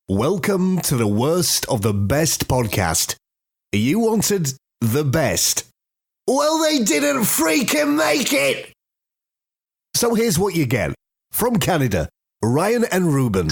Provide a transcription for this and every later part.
Welcome to the worst of the best podcast. You wanted the best. Well, they didn't freaking make it! So here's what you get. From Canada, Ryan and Ruban.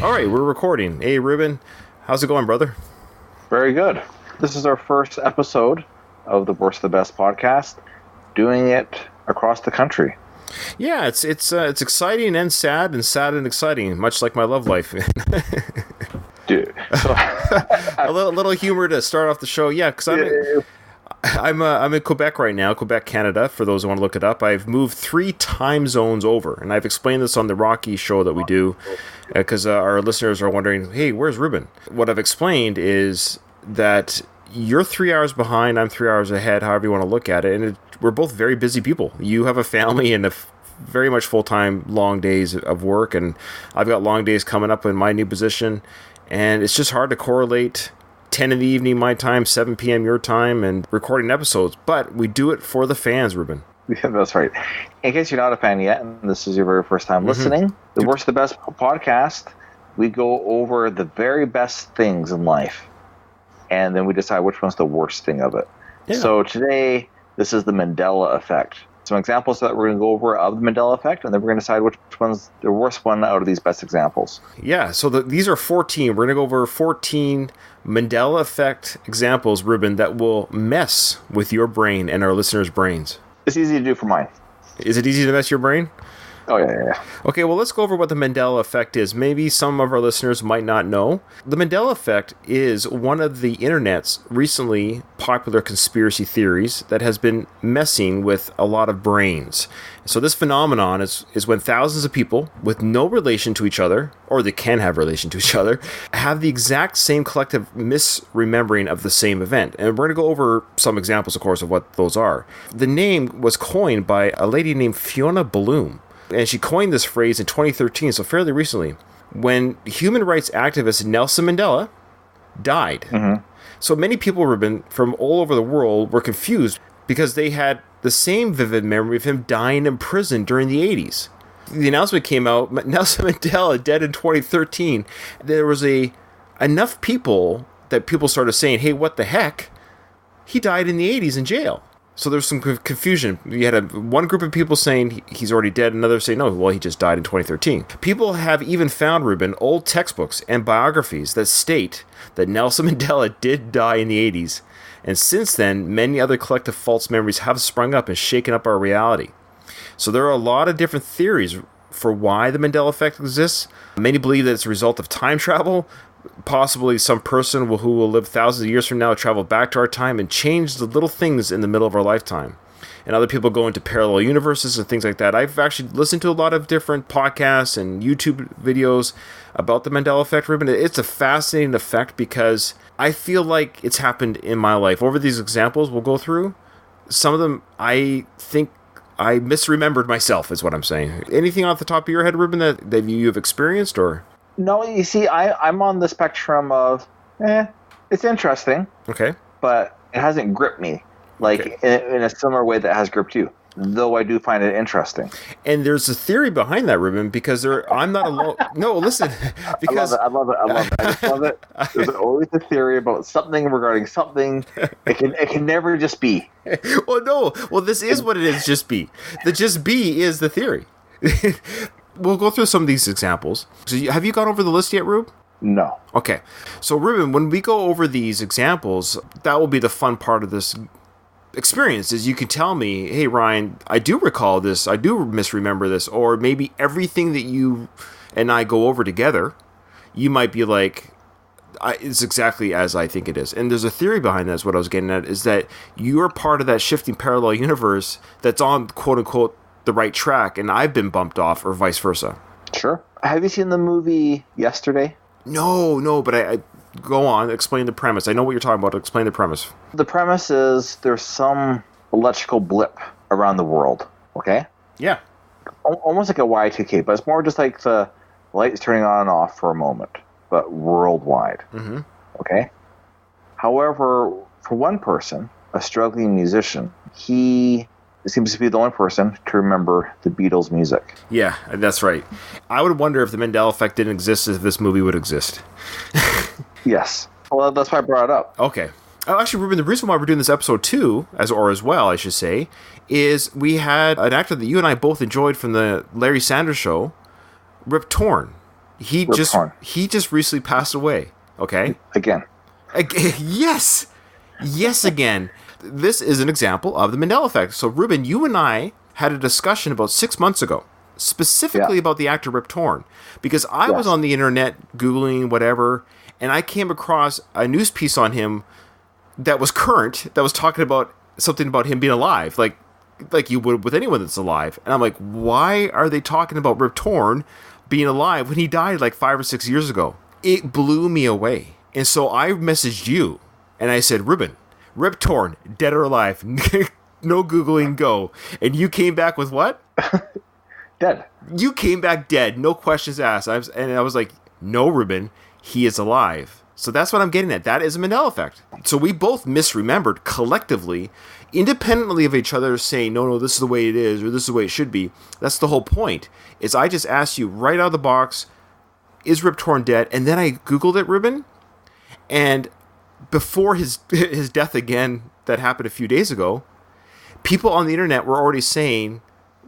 All right, we're recording. Hey, Ruben, how's it going, brother? Very good. This is our first episode of the Worst of the Best podcast, doing it across the country. Yeah, it's exciting and sad and exciting, much like my love life. Dude, so a little humor to start off the show. Yeah, because I'm in Quebec right now, Quebec, Canada, for those who want to look it up. I've moved 3 time zones over, and I've explained this on the Rocky show that we do, because our listeners are wondering, hey, where's Ruben? What I've explained is that you're 3 hours behind, I'm 3 hours ahead, however you want to look at it, and we're both very busy people. You have a family and very much full-time long days of work, and I've got long days coming up in my new position, and it's just hard to correlate 10 in the evening my time, 7 p.m. your time, and recording episodes. But we do it for the fans, Ruben. Yeah, that's right. In case you're not a fan yet, and this is your very first time listening, the Worst of the Best podcast, we go over the very best things in life, and then we decide which one's the worst thing of it. Yeah. So today, this is the Mandela Effect. Some examples that we're going to go over of the Mandela Effect, and then we're going to decide which one's the worst one out of these best examples. Yeah, so these are 14. We're going to go over 14 Mandela Effect examples, Ruben, that will mess with your brain and our listeners' brains. It's easy to do for mine. Is it easy to mess your brain? Oh, yeah. Okay, well, let's go over what the Mandela Effect is. Maybe some of our listeners might not know. The Mandela Effect is one of the internet's recently popular conspiracy theories that has been messing with a lot of brains. So this phenomenon is when thousands of people with no relation to each other, or they can have relation to each other, have the exact same collective misremembering of the same event. And we're going to go over some examples, of course, of what those are. The name was coined by a lady named Fiona Bloom. And she coined this phrase in 2013, so fairly recently, when human rights activist Nelson Mandela died. Mm-hmm. So many people, Ruben, from all over the world were confused because they had the same vivid memory of him dying in prison during the 80s. The announcement came out, Nelson Mandela dead in 2013. There was enough people that people started saying, hey, what the heck? He died in the 80s in jail. So there's some confusion. You had one group of people saying he's already dead, another saying, no, well, he just died in 2013. People have even found, Ruben, old textbooks and biographies that state that Nelson Mandela did die in the 80s. And since then, many other collective false memories have sprung up and shaken up our reality. So there are a lot of different theories for why the Mandela Effect exists. Many believe that it's a result of time travel. Possibly some person who will live thousands of years from now travel back to our time and change the little things in the middle of our lifetime. And other people go into parallel universes and things like that. I've actually listened to a lot of different podcasts and YouTube videos about the Mandela Effect, Ruben. It's a fascinating effect because I feel like it's happened in my life. Over these examples we'll go through, some of them I think I misremembered myself, is what I'm saying. Anything off the top of your head, Ruben, that you've experienced, or? No, you see, I'm on the spectrum of, it's interesting. Okay. But it hasn't gripped me, in a similar way that has gripped you, though I do find it interesting. And there's a theory behind that, Ruben, because I'm not alone. No, listen, because... I love it. I just love it. There's always a theory about something regarding something. It can never just be. Well, no. Well, this is what it is, just be. The just be is the theory. We'll go through some of these examples. So have you gone over the list yet, Rube? No. Okay. So, Ruben, when we go over these examples, that will be the fun part of this experience, is you can tell me, hey, Ryan, I do recall this, I do misremember this, or maybe everything that you and I go over together, you might be like, it's exactly as I think it is. And there's a theory behind that, is what I was getting at, is that you're part of that shifting parallel universe that's on, quote-unquote, the right track, and I've been bumped off, or vice versa. Sure. Have you seen the movie Yesterday? No, but I go on, explain the premise. I know what you're talking about. Explain the premise. The premise is there's some electrical blip around the world. Okay, Yeah. almost like a Y2K, but it's more just like the lights turning on and off for a moment, but worldwide. Mm-hmm. Okay. However, for one person, a struggling musician, he seems to be the only person to remember the Beatles' music. Yeah, that's right. I would wonder if the Mandela Effect didn't exist, if this movie would exist. Yes. Well, that's why I brought it up. Okay. Oh, actually, Ruben, the reason why we're doing this episode too, as well, I should say, is we had an actor that you and I both enjoyed from the Larry Sanders Show, Rip Torn. He just recently passed away. Okay. Again. Yes. Yes, again. This is an example of the Mandela Effect. So, Ruben, you and I had a discussion about 6 months ago, specifically about the actor Rip Torn, because I was on the internet Googling whatever, and I came across a news piece on him that was current, that was talking about something about him being alive, like you would with anyone that's alive. And I'm like, why are they talking about Rip Torn being alive when he died like 5 or 6 years ago? It blew me away. And so I messaged you, and I said, Ruben, Rip Torn, dead or alive? No Googling, go. And you came back with what? Dead. You came back dead, no questions asked. And I was like, no, Ruben, he is alive. So that's what I'm getting at. That is a Mandela Effect. So we both misremembered collectively, independently of each other, saying, no, this is the way it is, or this is the way it should be. That's the whole point, is I just asked you right out of the box, is Rip Torn dead? And then I Googled it, Ruben, and before his death again that happened a few days ago, people on the internet were already saying,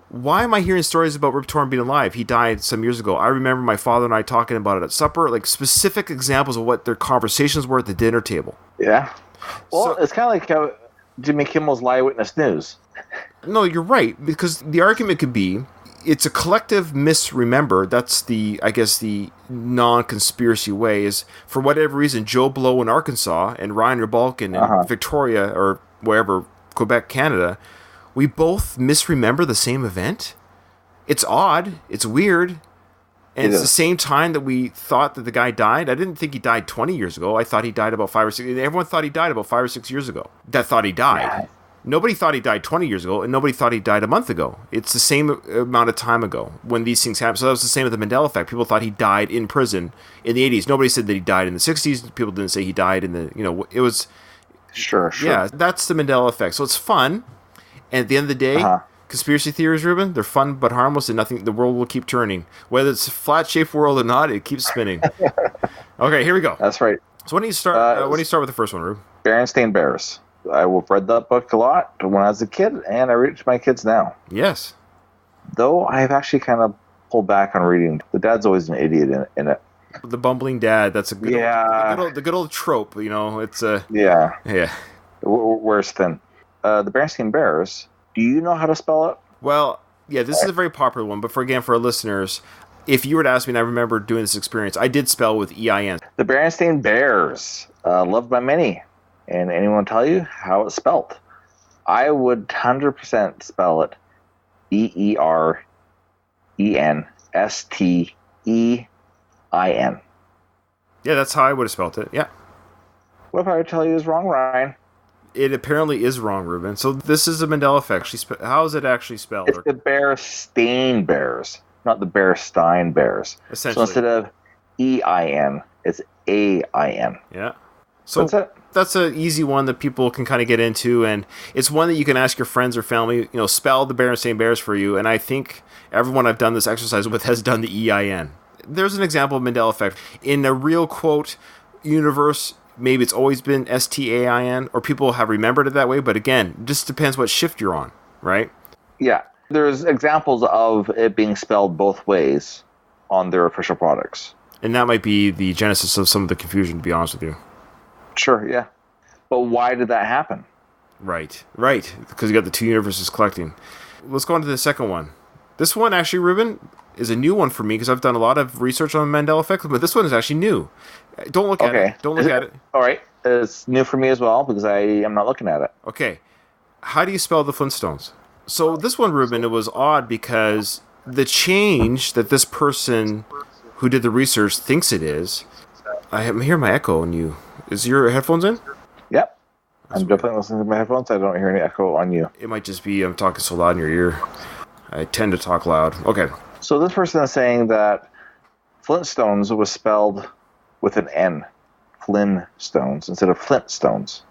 why am I hearing stories about Rip Torn being alive? He died some years ago. I remember my father and I talking about it at supper, like specific examples of what their conversations were at the dinner table. Yeah. Well, it's kind of like how Jimmy Kimmel's Lie Witness News. No, you're right, because the argument could be, it's a collective misremember. That's the non-conspiracy way, is for whatever reason, Joe Blow in Arkansas and Ryan Ruban in Victoria, or wherever, Quebec, Canada, we both misremember the same event. It's odd. It's weird. And it's the same time that we thought that the guy died. I didn't think he died 20 years ago. I thought he died about 5 or 6. Everyone thought he died about 5 or 6 years ago. That thought he died. Yeah. Nobody thought he died 20 years ago, and nobody thought he died a month ago. It's the same amount of time ago when these things happened. So that was the same with the Mandela Effect. People thought he died in prison in the 80s. Nobody said that he died in the 60s. People didn't say he died in the, it was... Sure. Yeah, that's the Mandela Effect. So it's fun. And at the end of the day, conspiracy theories, Ruben, they're fun but harmless, and the world will keep turning. Whether it's a flat-shaped world or not, it keeps spinning. Okay, here we go. That's right. So when do you start? When do you start with the first one, Rube? Berenstain Bears. I've read that book a lot when I was a kid, and I read it to my kids now. Yes. Though I've actually kind of pulled back on reading. The dad's always an idiot in it. The bumbling dad. That's a good the good old trope. It's a yeah. Worse than the Berenstain Bears. Do you know how to spell it? Well, yeah, this is a very popular one. But for our listeners, if you were to ask me, and I remember doing this experience, I did spell with EIN. The Berenstain Bears, loved by many. And anyone tell you how it's spelled? I would 100% spell it Berenstein. Yeah, that's how I would have spelled it. Yeah. What if I would tell you is wrong, Ryan? It apparently is wrong, Ruben. So this is a Mandela Effect. How is it actually spelled? It's the Berenstain Bears, not the Berenstain Bears. Essentially. So instead of EIN, it's AIN. Yeah. So that's it. That's an easy one that people can kind of get into, and it's one that you can ask your friends or family, spell the Berenstain Bears for you, and I think everyone I've done this exercise with has done the EIN. There's an example of Mandela Effect. In a real, quote, universe, maybe it's always been STAIN, or people have remembered it that way, but again, it just depends what shift you're on, right? Yeah. There's examples of it being spelled both ways on their official products. And that might be the genesis of some of the confusion, to be honest with you. Sure, yeah. But why did that happen? Right. Because you got the two universes collecting. Let's go on to the second one. This one, actually, Ruben, is a new one for me because I've done a lot of research on Mandela Effect, but this one is actually new. Don't look at it. Don't look at it. All right. It's new for me as well because I am not looking at it. Okay. How do you spell the Flintstones? So this one, Ruben, it was odd because the change that this person who did the research thinks it is, I'm hearing my echo on you. Is your headphones in? Yep. I'm definitely listening to my headphones. I don't hear any echo on you. It might just be I'm talking so loud in your ear. I tend to talk loud. Okay. So this person is saying that Flintstones was spelled with an N. Flintstones instead of Flintstones.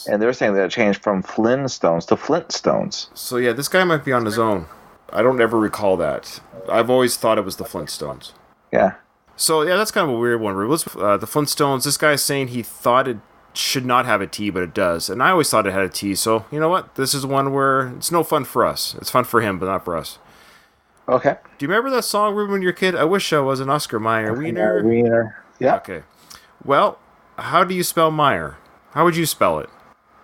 And they're saying that it changed from Flintstones to Flintstones. So yeah, this guy might be on his own. I don't ever recall that. I've always thought it was the Flintstones. Yeah. So yeah, that's kind of a weird one. The Flintstones, this guy's saying he thought it should not have a T, but it does. And I always thought it had a T, so you know what? This is one where it's no fun for us. It's fun for him, but not for us. Okay. Do you remember that song, Ruben, when you were a kid? I wish I was an Oscar Mayer Wiener. Wiener. Yeah. Okay. Well, how do you spell Meyer? How would you spell it?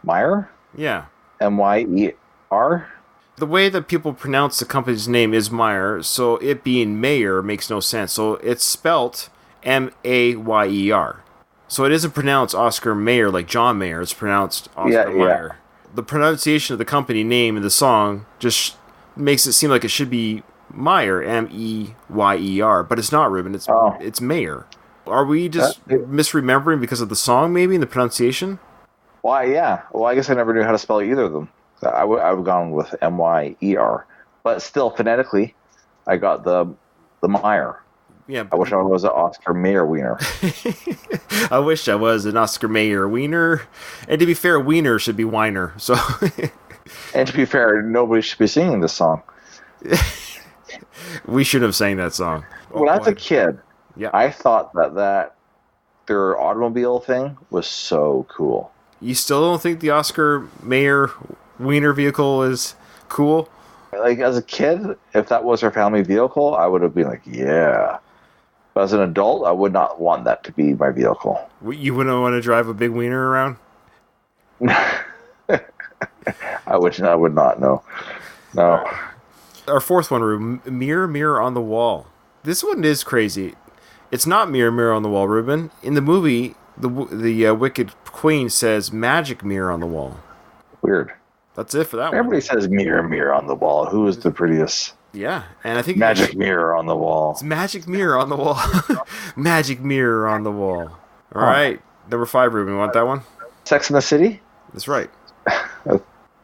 Meyer? Yeah. M-Y-E-R? The way that people pronounce the company's name is Meyer, so it being Mayer makes no sense. So it's spelt M-A-Y-E-R. So it isn't pronounced Oscar Mayer like John Mayer. It's pronounced Oscar Mayer. The pronunciation of the company name in the song just makes it seem like it should be Meyer, M-E-Y-E-R. But it's not, Ruben. It's Mayer. Are we just misremembering because of the song, maybe, and the pronunciation? Why, yeah. Well, I guess I never knew how to spell either of them. I would have gone with M-Y-E-R. But still, phonetically, I got the Meyer. Yeah, I wish I was an Oscar Mayer Wiener. I wish I was an Oscar Mayer Wiener. And to be fair, Wiener should be Weiner. So, and to be fair, nobody should be singing this song. We shouldn't have sang that song. When I was a kid, yeah, I thought that their automobile thing was so cool. You still don't think the Oscar Mayer Wiener vehicle is cool? Like, as a kid, if that was our family vehicle, I would have been like, yeah. But as an adult, I would not want that to be my vehicle. You wouldn't want to drive a big wiener around? I would not, no. No. Our fourth one, Mirror, Mirror on the Wall. This one is crazy. It's not Mirror, Mirror on the Wall, Ruben. In the movie, the Wicked Queen says Magic Mirror on the Wall. Weird. That's it for that one. Everybody says mirror, mirror on the wall. Who is the prettiest? Yeah, and I think magic mirror on the wall. It's magic mirror on the wall. Magic mirror on the wall. All right, number 5, Ruben. You want that one? Sex in the City? That's right.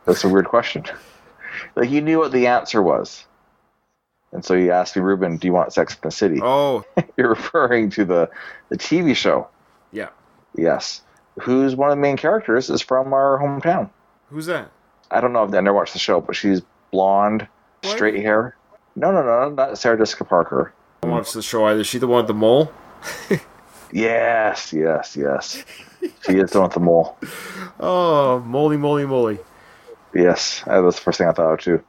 That's a weird question. Like, you knew what the answer was. And so you asked me, Ruben, do you want Sex in the City? Oh. You're referring to the TV show. Yeah. Yes. Who's one of the main characters is from our hometown. Who's that? I don't know. I've never watched the show, but she's blonde, straight hair. No, not Sarah Jessica Parker. I don't watch the show either. Is she the one with the mole? Yes. She is the one with the mole. Oh, moly. Yes, that was the first thing I thought of too.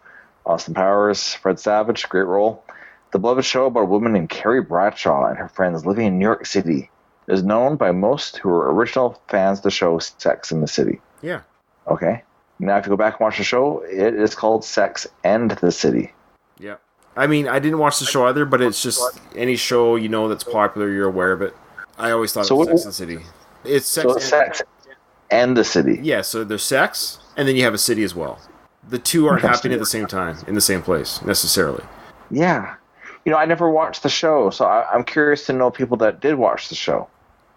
Austin Powers, Fred Savage, great role. The beloved show about a woman named Carrie Bradshaw and her friends living in New York City is known by most who are original fans of the show Sex in the City. Yeah. Okay. Now, if you go back and watch the show, it is called Sex and the City. Yeah. I mean, I didn't watch the show either, but it's just any show that's popular, you're aware of it. I always thought it was Sex and the City. It's Sex and the City. Yeah, so there's sex, and then you have a city as well. The two aren't happening at the same time, in the same place, necessarily. Yeah. I never watched the show, so I'm curious to know people that did watch the show.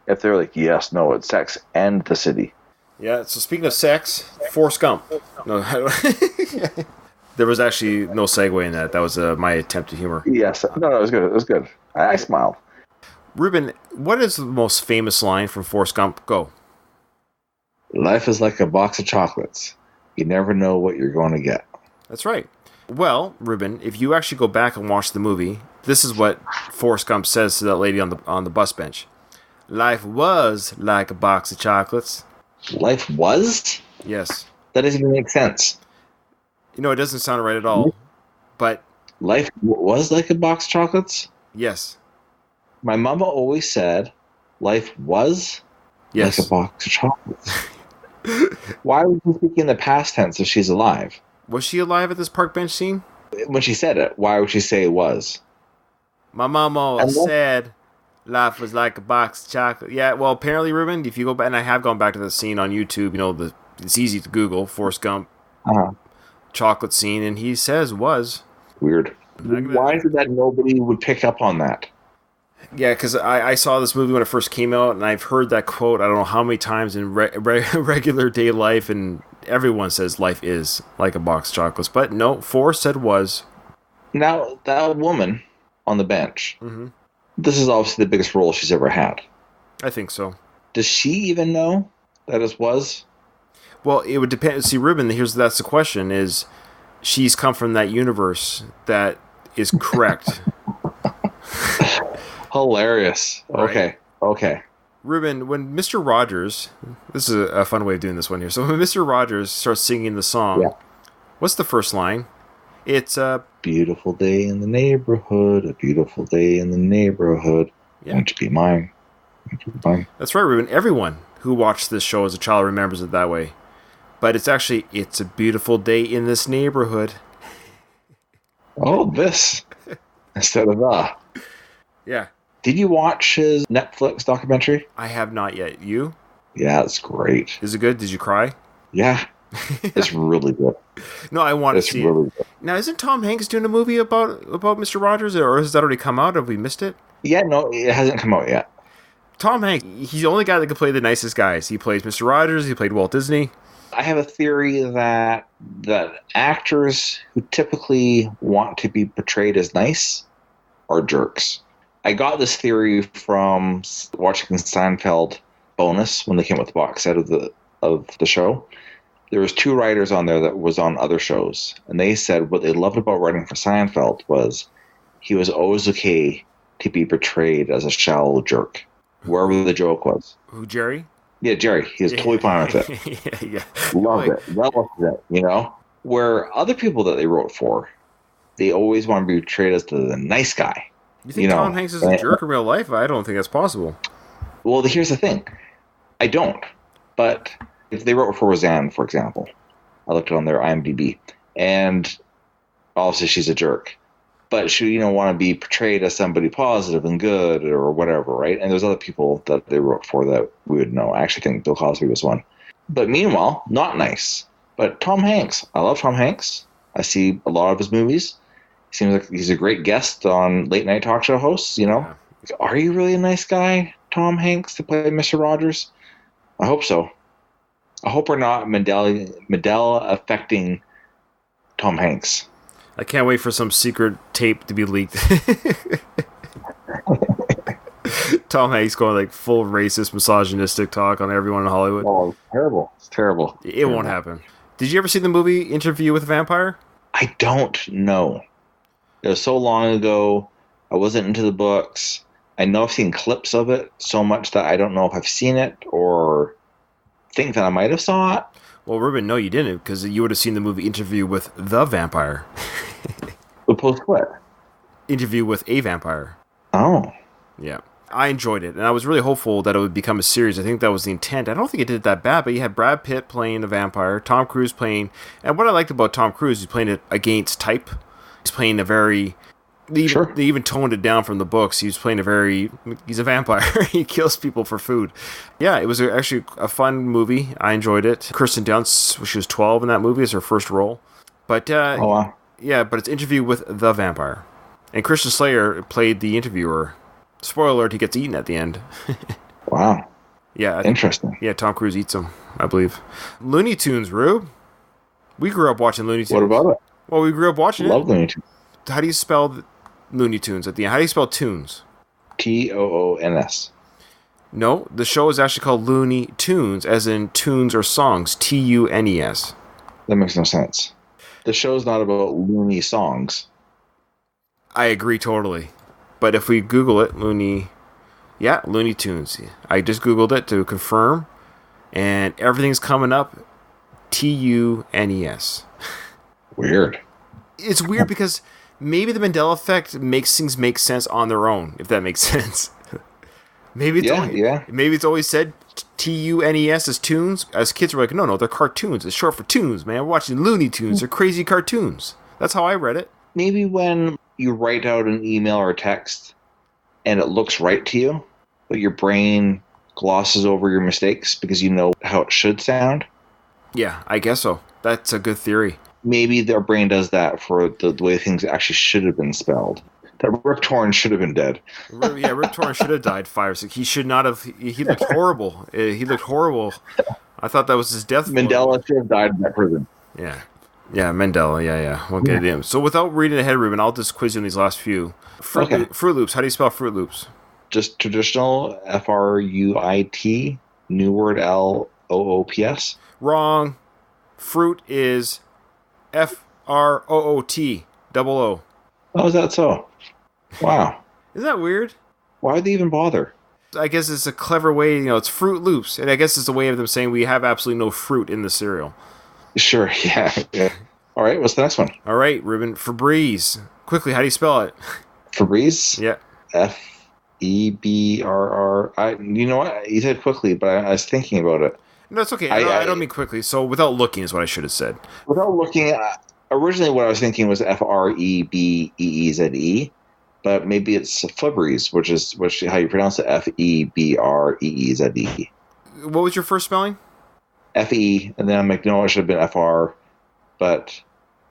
If they're like, yes, no, it's Sex and the City. Yeah, so speaking of sex, Forrest Gump. No, there was actually no segue in that. That was my attempt at humor. Yes. No, it was good. It was good. I smiled. Ruben, what is the most famous line from Forrest Gump? Go. Life is like a box of chocolates. You never know what you're going to get. That's right. Well, Ruben, if you actually go back and watch the movie, this is what Forrest Gump says to that lady on the bus bench. Life was like a box of chocolates. Life was? Yes. That doesn't even make sense. It doesn't sound right at all. But life was like a box of chocolates? Yes. My mama always said life was like a box of chocolates. Why was she speaking in the past tense if she's alive? Was she alive at this park bench scene? When she said it, why would she say it was? My mama said life was like a box of chocolate. Yeah, well, apparently, Ruben, if you go back, and I have gone back to the scene on YouTube, it's easy to Google, Forrest Gump chocolate scene, and he says was. Weird. Why is it that nobody would pick up on that? Yeah, because I saw this movie when it first came out, and I've heard that quote I don't know how many times in regular day life, and everyone says life is like a box of chocolates. But no, Forrest said was. Now, that woman on the bench, this is obviously the biggest role she's ever had. I think so. Does she even know that it was? Well, it would depend. See, Ruben, that's the question, is she's come from that universe that is correct. Hilarious. Right. Okay. Ruben, when Mr. Rogers, this is a fun way of doing this one here. So when Mr. Rogers starts singing the song, what's the first line? It's a beautiful day in the neighborhood, a beautiful day in the neighborhood. Yeah. Won't you be mine? Won't you be mine? That's right, Ruben. Everyone who watched this show as a child remembers it that way. But it's actually, it's a beautiful day in this neighborhood. Oh, this. Instead of that. Yeah. Did you watch his Netflix documentary? I have not yet. You? Yeah, it's great. Is it good? Did you cry? Yeah. It's really good. No, I want to see really it. Good. Now, isn't Tom Hanks doing a movie about Mr. Rogers, or has that already come out? Have we missed it? Yeah, no, it hasn't come out yet. Tom Hanks, he's the only guy that can play the nicest guys. He plays Mr. Rogers, he played Walt Disney. I have a theory that actors who typically want to be portrayed as nice are jerks. I got this theory from watching Seinfeld bonus when they came with the box set of the show. There was 2 writers on there that was on other shows, and they said what they loved about writing for Seinfeld was he was always okay to be portrayed as a shallow jerk, wherever the joke was. Who, Jerry? Yeah, Jerry. He was totally fine with it. Yeah. Loved it. Relished it, you know? Where other people that they wrote for, they always want to be portrayed as the nice guy. You think Tom Hanks is a jerk in real life? I don't think that's possible. Well, here's the thing. I don't. But if they wrote for Roseanne, for example, I looked on their IMDb, and obviously she's a jerk. But she, want to be portrayed as somebody positive and good or whatever, right? And there's other people that they wrote for that we would know. I actually think Bill Cosby was one. But meanwhile, not nice. But Tom Hanks. I love Tom Hanks. I see a lot of his movies. He seems like he's a great guest on late night talk show hosts, Yeah. Are you really a nice guy, Tom Hanks, to play Mr. Rogers? I hope so. I hope we're not Mandela affecting Tom Hanks. I can't wait for some secret tape to be leaked. Tom Hanks going like full racist, misogynistic talk on everyone in Hollywood. Oh, it's terrible. It's terrible. It won't happen. Did you ever see the movie Interview with a Vampire? I don't know. It was so long ago. I wasn't into the books. I know I've seen clips of it so much that I don't know if I've seen it or think that I might have saw it. Well, Ruben, no, you didn't, because you would have seen the movie Interview with the Vampire. The post what? Interview with a Vampire. Oh. Yeah. I enjoyed it, and I was really hopeful that it would become a series. I think that was the intent. I don't think it did that bad, but you had Brad Pitt playing a vampire, Tom Cruise playing... And what I liked about Tom Cruise, he's playing it against type. He's playing a very... They even toned it down from the books. He's playing he's a vampire. He kills people for food. Yeah, it was actually a fun movie. I enjoyed it. Kirsten Dunst, she was 12 in that movie, is her first role. But, oh, wow. Yeah, but it's Interview with the Vampire. And Christian Slater played the interviewer. Spoiler alert, he gets eaten at the end. Wow. Yeah. Interesting. Yeah, Tom Cruise eats him, I believe. Looney Tunes, Rube. We grew up watching Looney Tunes. What about it? Well, we grew up watching Love Looney Tunes. How do you spell Looney Tunes at the end? How do you spell tunes? Toons. No, the show is actually called Looney Tunes, as in tunes or songs. Tunes. That makes no sense. The show's not about loony songs. I agree totally. But if we Google it, Looney Tunes. I just Googled it to confirm, and everything's coming up Tunes. Weird. It's weird because maybe the Mandela Effect makes things make sense on their own, if that makes sense. Maybe it's always said Tunes as tunes. As kids were like, no, they're cartoons. It's short for tunes, man. We're watching Looney Tunes. They're crazy cartoons. That's how I read it. Maybe when you write out an email or a text and it looks right to you, but your brain glosses over your mistakes because you know how it should sound. Yeah, I guess so. That's a good theory. Maybe their brain does that for the way things actually should have been spelled. That Rip Torn should have been dead. Yeah, Rip Torn should have died 5 or 6. He should not have. He looked horrible. He looked horrible. I thought that was his death. Mandela should have died in that prison. Yeah. Yeah, Mandela. Yeah. We'll get him. So without reading ahead, Ruben, I'll just quiz you on these last few. Fruit Loops. How do you spell Fruit Loops? Just traditional Fruit, new word LOOPS. Wrong. Fruit is FROOT, double O. Oh, is that so? Wow. Isn't that weird? Why would they even bother? I guess it's a clever way, it's Fruit Loops. And I guess it's a way of them saying we have absolutely no fruit in the cereal. Sure, yeah. All right, what's the next one? All right, Ruben. Febreze. Quickly, how do you spell it? Febreze? Yeah. FEBRR. You know what? You said quickly, but I was thinking about it. No, it's okay. I don't mean quickly. So without looking is what I should have said. Without looking, originally what I was thinking was FREBEEZE, but maybe it's Febreze, which is how you pronounce it, FEBREEZE. What was your first spelling? FE, and then I'm like, no, it should have been FR, but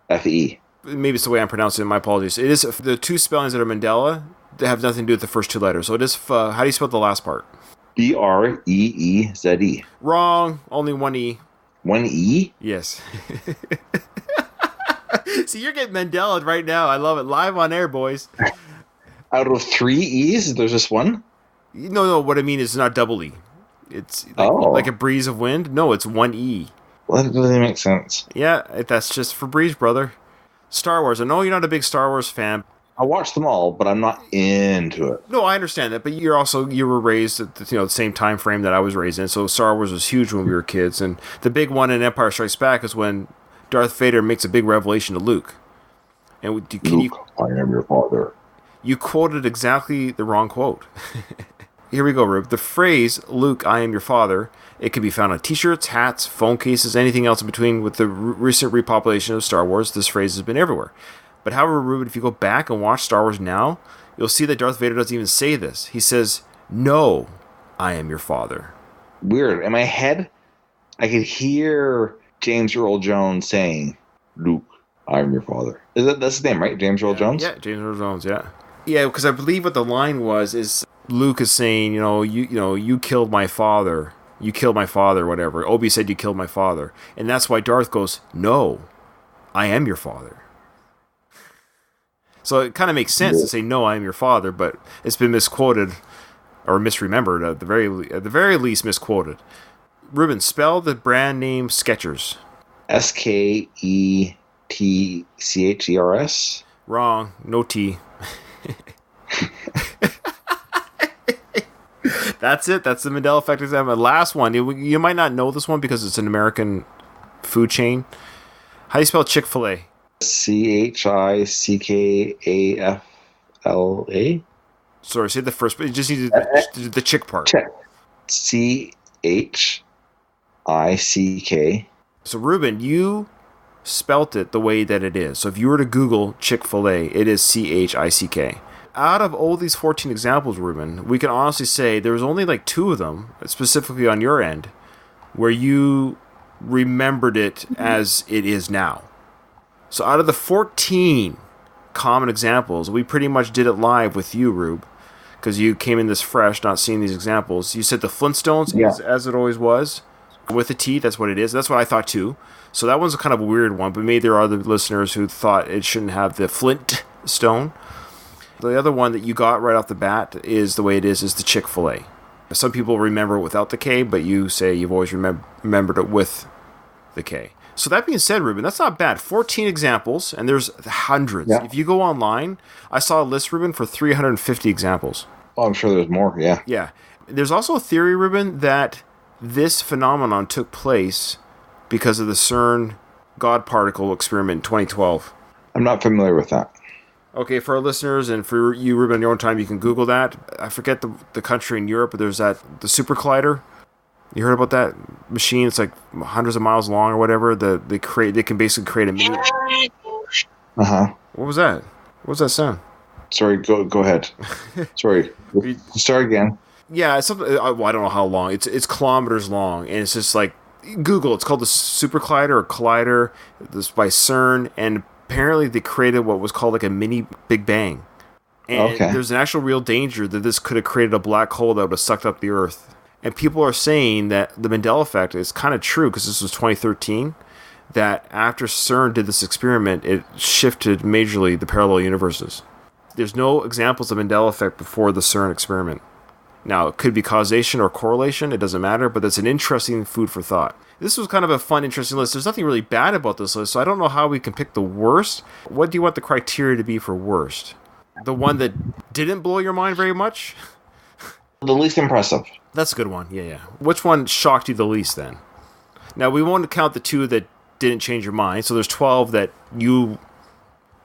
FE. Maybe it's the way I'm pronouncing it. My apologies. It is the two spellings that are Mandela. They have nothing to do with the first two letters. So it is. How do you spell the last part? BREEZE. Wrong. Only one E. One E? Yes. See, you're getting Mandela right now. I love it. Live on air, boys. Out of 3 E's, there's just one? No. What I mean is not double E. It's like a breeze of wind. No, it's one E. Well, that doesn't make sense. Yeah, that's just Febreze, brother. Star Wars. I know you're not a big Star Wars fan. I watched them all, but I'm not into it. No, I understand that, but you were raised at the same time frame that I was raised in. So Star Wars was huge when we were kids, and the big one in Empire Strikes Back is when Darth Vader makes a big revelation to Luke. And Luke, I am your father. You quoted exactly the wrong quote. Here we go, Rube. The phrase "Luke, I am your father." It can be found on T-shirts, hats, phone cases, anything else in between. With the recent repopulation of Star Wars, this phrase has been everywhere. But however, Ruben, if you go back and watch Star Wars now, you'll see that Darth Vader doesn't even say this. He says, "No, I am your father." Weird. In my head, I could hear James Earl Jones saying, "Luke, I am your father." That's his name, right? James Earl Jones? Yeah, James Earl Jones, yeah. Yeah, because I believe what the line is Luke is saying, you killed my father. You killed my father, whatever. Obi said you killed my father. And that's why Darth goes, "No, I am your father." So it kind of makes sense to say, "No, I am your father," but it's been misquoted or misremembered, at the very least misquoted. Ruben, spell the brand name Skechers. SKETCHERS? Wrong. No T. That's it. That's the Mandela Effect exam. The last one. You might not know this one because it's an American food chain. How do you spell Chick-fil-A? CHICKAFLA? Sorry, say the first, but you just need the chick part. Check. CHICK. So, Ruben, you spelt it the way that it is. So if you were to Google Chick-fil-A, it is CHICK. Out of all these 14 examples, Ruben, we can honestly say there was only like 2 of them, specifically on your end, where you remembered it as it is now. So out of the 14 common examples, we pretty much did it live with you, Rube, because you came in this fresh, not seeing these examples. You said the Flintstones, as it always was, with a T, that's what it is. That's what I thought too. So that one's a kind of a weird one, but maybe there are other listeners who thought it shouldn't have the Flint stone. The other one that you got right off the bat is the way it is the Chick-fil-A. Some people remember it without the K, but you say you've always remembered it with the K. So that being said, Ruben, that's not bad. 14 examples, and there's hundreds. Yeah. If you go online, I saw a list, Ruben, for 350 examples. Oh, I'm sure there's more, yeah. Yeah. There's also a theory, Ruben, that this phenomenon took place because of the CERN God particle experiment in 2012. I'm not familiar with that. Okay, for our listeners and for you, Ruben, on your own time, you can Google that. I forget the country in Europe, but there's the Super Collider. You heard about that machine? It's like hundreds of miles long or whatever. They can basically create a mini. Uh-huh. What was that? What was that sound? Sorry, go ahead. Sorry. Start again. Yeah, it's something. Well, I don't know how long. It's kilometers long, and it's just like Google. It's called the Super Collider or Collider. This by CERN, and apparently they created what was called like a mini Big Bang. And there's an actual real danger that this could have created a black hole that would have sucked up the Earth. And people are saying that the Mandela Effect is kind of true, because this was 2013, that after CERN did this experiment, it shifted majorly the parallel universes. There's no examples of Mandela Effect before the CERN experiment. Now, it could be causation or correlation, it doesn't matter, but that's an interesting food for thought. This was kind of a fun, interesting list. There's nothing really bad about this list, so I don't know how we can pick the worst. What do you want the criteria to be for worst? The one that didn't blow your mind very much? The least impressive. That's a good one, yeah. Which one shocked you the least, then? Now, we won't count the 2 that didn't change your mind, so there's 12 that you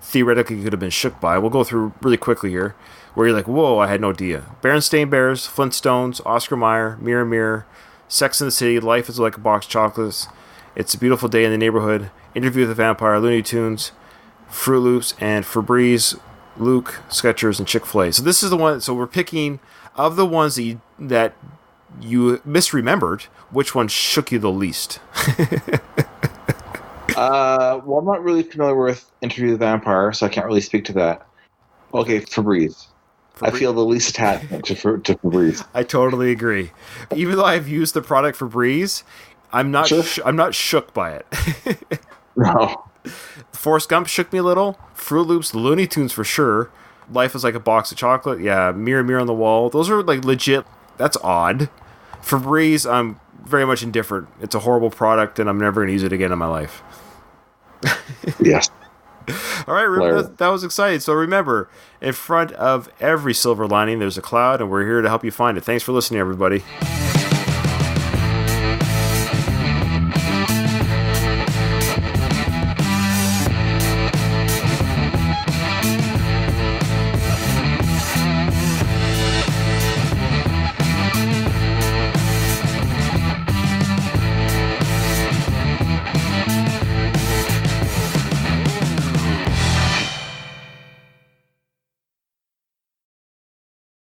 theoretically could have been shook by. We'll go through really quickly here, where you're like, whoa, I had no idea. Berenstain Bears, Flintstones, Oscar Mayer, Mirror Mirror, Sex and the City, Life is Like a Box of Chocolates, It's a Beautiful Day in the Neighborhood, Interview with the Vampire, Looney Tunes, Fruit Loops, and Febreze, Luke, Skechers, and Chick-fil-A. So this is the one, so we're picking, of the ones that you misremembered, which one shook you the least? Well, I'm not really familiar with Interview with the Vampire, so I can't really speak to that. Okay, Febreze. I feel the least attachment to Febreze. I totally agree. Even though I've used the product Febreze, I'm not I'm not shook by it. No. Forrest Gump shook me a little. Fruit Loops, the Looney Tunes for sure. Life is Like a Box of Chocolate. Yeah, Mirror Mirror on the Wall. Those are like legit. That's odd. Febreze, I'm very much indifferent. It's a horrible product, and I'm never going to use it again in my life. Yes. All right, Ruben, that was exciting. So remember, in front of every silver lining, there's a cloud, and we're here to help you find it. Thanks for listening, everybody.